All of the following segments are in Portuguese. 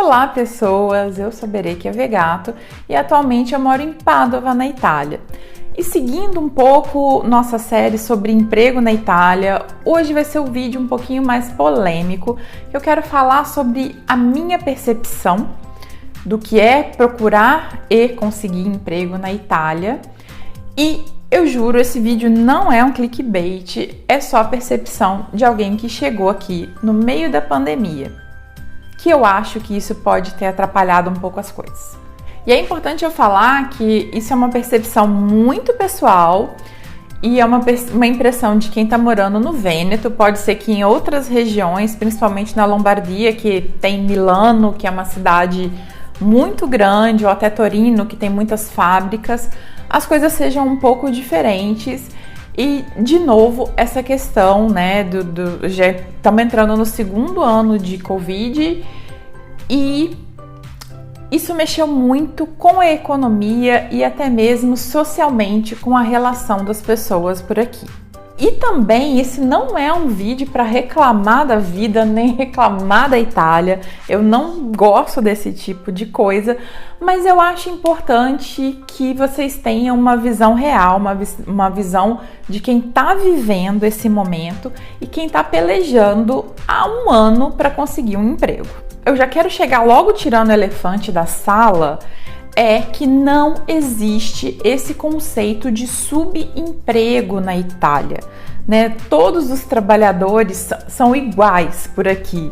Olá pessoas, eu sou Berecchia Vegato e atualmente eu moro em Padova, na Itália. E seguindo um pouco nossa série sobre emprego na Itália, hoje vai ser um vídeo um pouquinho mais polêmico, que eu quero falar sobre a minha percepção do que é procurar e conseguir emprego na Itália. E eu juro, esse vídeo não é um clickbait, é só a percepção de alguém que chegou aqui no meio da pandemia, que eu acho que isso pode ter atrapalhado um pouco as coisas. E é importante eu falar que isso é uma percepção muito pessoal e é uma impressão de quem está morando no Vêneto. Pode ser que em outras regiões, principalmente na Lombardia, que tem Milano, que é uma cidade muito grande, ou até Torino, que tem muitas fábricas, as coisas sejam um pouco diferentes. E, de novo, essa questão, né, já estamos entrando no segundo ano de Covid e isso mexeu muito com a economia e até mesmo socialmente com a relação das pessoas por aqui. E também esse não é um vídeo para reclamar da vida, nem reclamar da Itália. Eu não gosto desse tipo de coisa, mas eu acho importante que vocês tenham uma visão real, uma visão de quem está vivendo esse momento e quem está pelejando há um ano para conseguir um emprego. Eu já quero chegar logo tirando o elefante da sala, é que não existe esse conceito de subemprego na Itália, né? Todos os trabalhadores são iguais por aqui,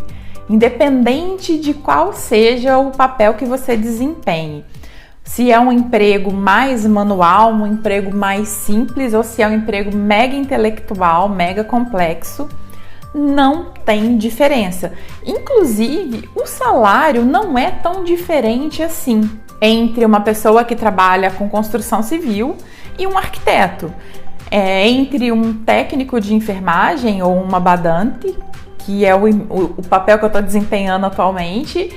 independente de qual seja o papel que você desempenhe. Se é um emprego mais manual, um emprego mais simples, ou se é um emprego mega intelectual, mega complexo, não tem diferença. Inclusive, o salário não é tão diferente assim entre uma pessoa que trabalha com construção civil e um arquiteto, entre um técnico de enfermagem ou uma badante, que é o papel que eu estou desempenhando atualmente,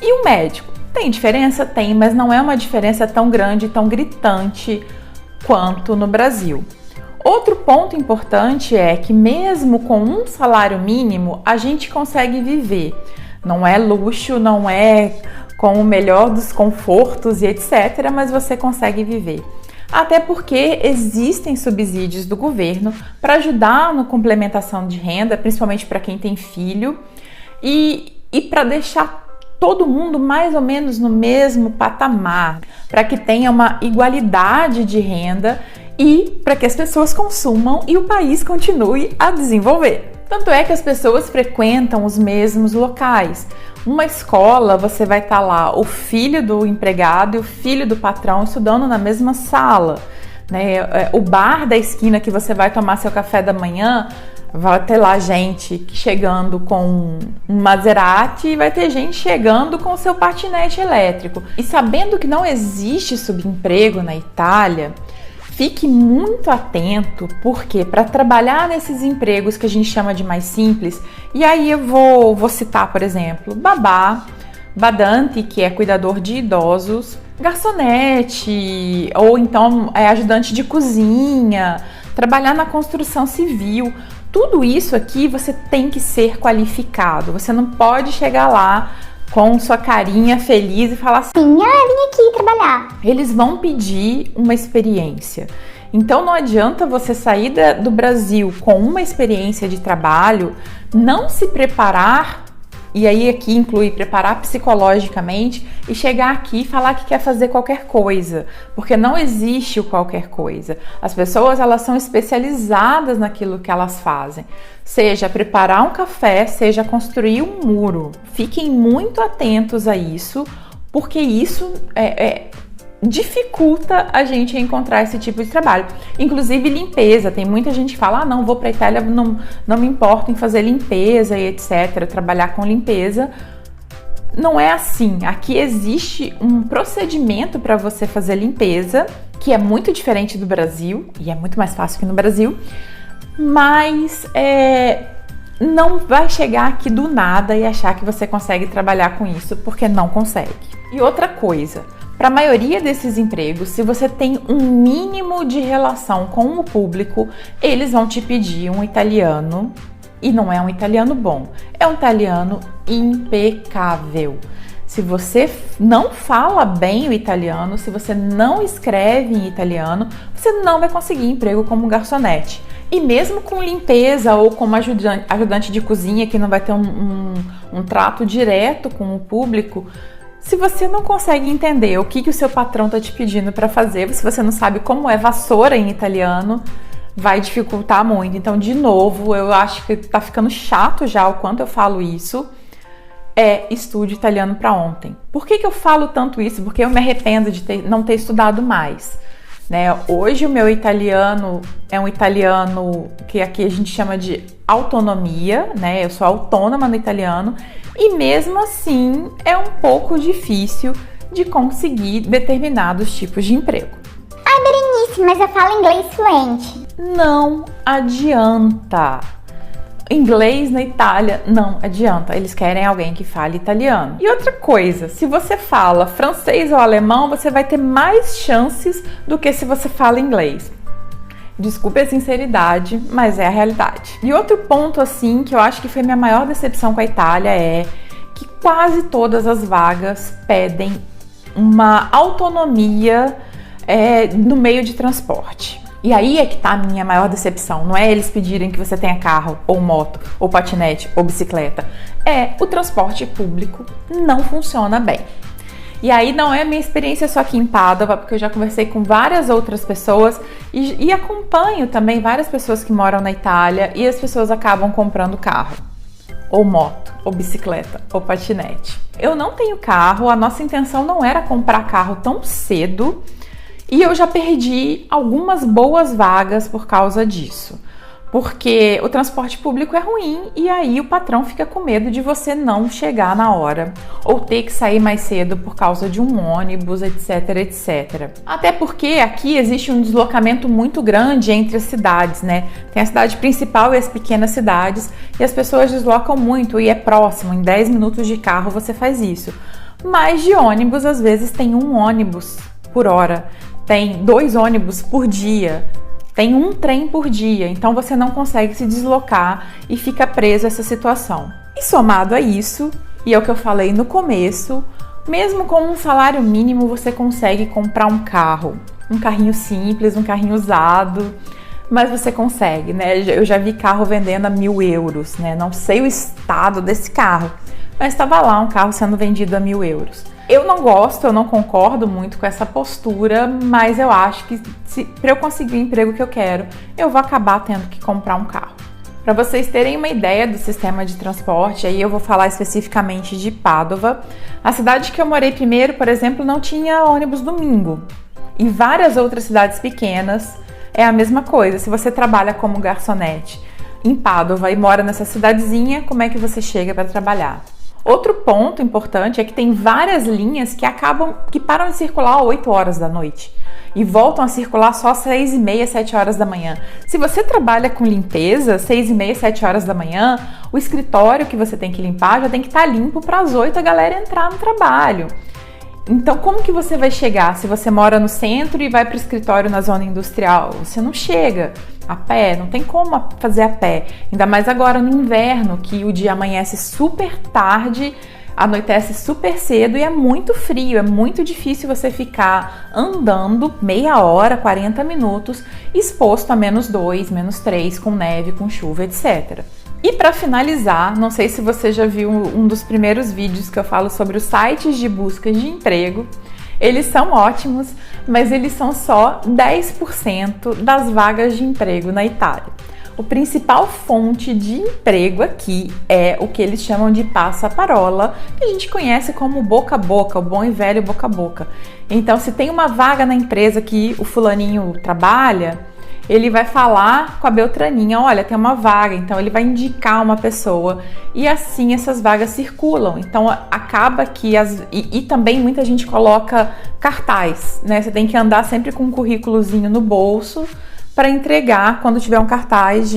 e um médico. Tem diferença? Tem, mas não é uma diferença tão grande, tão gritante quanto no Brasil. Outro ponto importante é que mesmo com um salário mínimo, a gente consegue viver. Não é luxo, não é com o melhor dos confortos e etc., mas você consegue viver. Até porque existem subsídios do governo para ajudar na complementação de renda, principalmente para quem tem filho, e para deixar todo mundo mais ou menos no mesmo patamar, para que tenha uma igualdade de renda e para que as pessoas consumam e o país continue a desenvolver. Tanto é que as pessoas frequentam os mesmos locais. Uma escola, você vai estar lá, o filho do empregado e o filho do patrão estudando na mesma sala, né? O bar da esquina que você vai tomar seu café da manhã, vai ter lá gente chegando com um Maserati e vai ter gente chegando com seu patinete elétrico. E sabendo que não existe subemprego na Itália, fique muito atento, porque para trabalhar nesses empregos que a gente chama de mais simples, e aí eu vou citar, por exemplo, babá, badante, que é cuidador de idosos, garçonete, ou então ajudante de cozinha, trabalhar na construção civil. Tudo isso aqui você tem que ser qualificado, você não pode chegar lá com sua carinha veliz e falar assim: vim aqui trabalhar. Eles vão pedir uma experiência. Então não adianta você sair do Brasil com uma experiência de trabalho, não se preparar, e aí aqui inclui preparar psicologicamente, e chegar aqui e falar que quer fazer qualquer coisa, porque não existe o qualquer coisa. As pessoas, elas são especializadas naquilo que elas fazem, seja preparar um café, seja construir um muro. Fiquem muito atentos a isso, porque isso dificulta a gente encontrar esse tipo de trabalho. Inclusive limpeza, tem muita gente que fala: não, vou para a Itália, não me importo em fazer limpeza e etc, trabalhar com limpeza. Não é assim. Aqui existe um procedimento para você fazer limpeza, que é muito diferente do Brasil, e é muito mais fácil que no Brasil, mas não vai chegar aqui do nada e achar que você consegue trabalhar com isso, porque não consegue. E outra coisa, para a maioria desses empregos, se você tem um mínimo de relação com o público, eles vão te pedir um italiano E não é um italiano bom, é um italiano impecável. Se você não fala bem o italiano, se você não escreve em italiano, você não vai conseguir emprego como garçonete. E mesmo com limpeza ou como ajudante de cozinha, que não vai ter um trato direto com o público, se você não consegue entender o que o seu patrão está te pedindo para fazer, se você não sabe como é vassoura em italiano, vai dificultar muito. Então, de novo, eu acho que tá ficando chato já o quanto eu falo isso. Estude italiano para ontem. Por que eu falo tanto isso? Porque eu me arrependo de não ter estudado mais. Né? Hoje o meu italiano é um italiano que aqui a gente chama de autonomia, né? Eu sou autônoma no italiano e mesmo assim é um pouco difícil de conseguir determinados tipos de emprego. Ai, Berenice, mas eu falo inglês fluente. Não adianta. Inglês na Itália não adianta, eles querem alguém que fale italiano. E outra coisa, se você fala francês ou alemão, você vai ter mais chances do que se você fala inglês. Desculpe a sinceridade, mas é a realidade. E outro ponto assim que eu acho que foi minha maior decepção com a Itália é que quase todas as vagas pedem uma autonomia no meio de transporte. E aí é que tá a minha maior decepção. Não é eles pedirem que você tenha carro, ou moto, ou patinete, ou bicicleta. O transporte público não funciona bem. E aí não é a minha experiência só aqui em Pádua, porque eu já conversei com várias outras pessoas e acompanho também várias pessoas que moram na Itália e as pessoas acabam comprando carro, ou moto, ou bicicleta, ou patinete. Eu não tenho carro, a nossa intenção não era comprar carro tão cedo, e eu já perdi algumas boas vagas por causa disso. Porque o transporte público é ruim e aí o patrão fica com medo de você não chegar na hora ou ter que sair mais cedo por causa de um ônibus, etc, etc. Até porque aqui existe um deslocamento muito grande entre as cidades, né? Tem a cidade principal e as pequenas cidades e as pessoas deslocam muito e é próximo, em 10 minutos de carro você faz isso. Mas de ônibus, às vezes tem um ônibus por hora. Tem 2 ônibus por dia, tem um trem por dia, então você não consegue se deslocar e fica preso a essa situação. E somado a isso, e é o que eu falei no começo, mesmo com um salário mínimo você consegue comprar um carro, um carrinho simples, um carrinho usado, mas você consegue, né? Eu já vi carro vendendo a 1.000 euros, né? Não sei o estado desse carro, mas estava lá um carro sendo vendido a 1.000 euros. Eu não gosto, eu não concordo muito com essa postura, mas eu acho que para eu conseguir o emprego que eu quero, eu vou acabar tendo que comprar um carro. Para vocês terem uma ideia do sistema de transporte, aí eu vou falar especificamente de Pádua. A cidade que eu morei primeiro, por exemplo, não tinha ônibus domingo. E várias outras cidades pequenas é a mesma coisa. Se você trabalha como garçonete em Pádua e mora nessa cidadezinha, como é que você chega para trabalhar? Outro ponto importante é que tem várias linhas que param de circular às 8 horas da noite e voltam a circular só às 6h30, 7 horas da manhã. Se você trabalha com limpeza, 6h30, 7 horas da manhã, o escritório que você tem que limpar já tem que estar limpo para as 8 a galera entrar no trabalho. Então, como que você vai chegar se você mora no centro e vai para o escritório na zona industrial? Você não chega a pé, não tem como fazer a pé. Ainda mais agora no inverno, que o dia amanhece super tarde, anoitece super cedo e é muito frio, é muito difícil você ficar andando meia hora, 40 minutos, exposto a -2, -3, com neve, com chuva, etc. E para finalizar, não sei se você já viu um dos primeiros vídeos que eu falo sobre os sites de busca de emprego. Eles são ótimos, mas eles são só 10% das vagas de emprego na Itália. O principal fonte de emprego aqui é o que eles chamam de passaparola, que a gente conhece como boca a boca, o bom e velho boca a boca. Então, se tem uma vaga na empresa que o fulaninho trabalha, ele vai falar com a Beltraninha, olha, tem uma vaga, então ele vai indicar uma pessoa e assim essas vagas circulam. Então acaba que e também muita gente coloca cartaz, né? Você tem que andar sempre com um currículozinho no bolso para entregar quando tiver um cartaz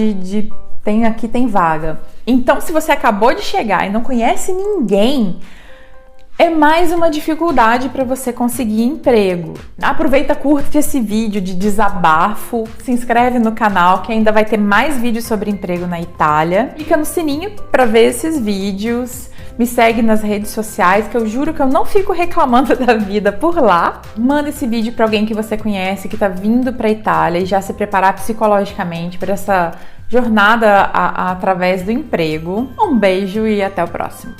aqui tem vaga. Então, se você acabou de chegar e não conhece ninguém, é mais uma dificuldade para você conseguir emprego. Aproveita, curte esse vídeo de desabafo, se inscreve no canal que ainda vai ter mais vídeos sobre emprego na Itália. Clica no sininho para ver esses vídeos. Me segue nas redes sociais, que eu juro que eu não fico reclamando da vida por lá. Manda esse vídeo para alguém que você conhece, que tá vindo para a Itália e já se preparar psicologicamente para essa jornada através do emprego. Um beijo e até o próximo.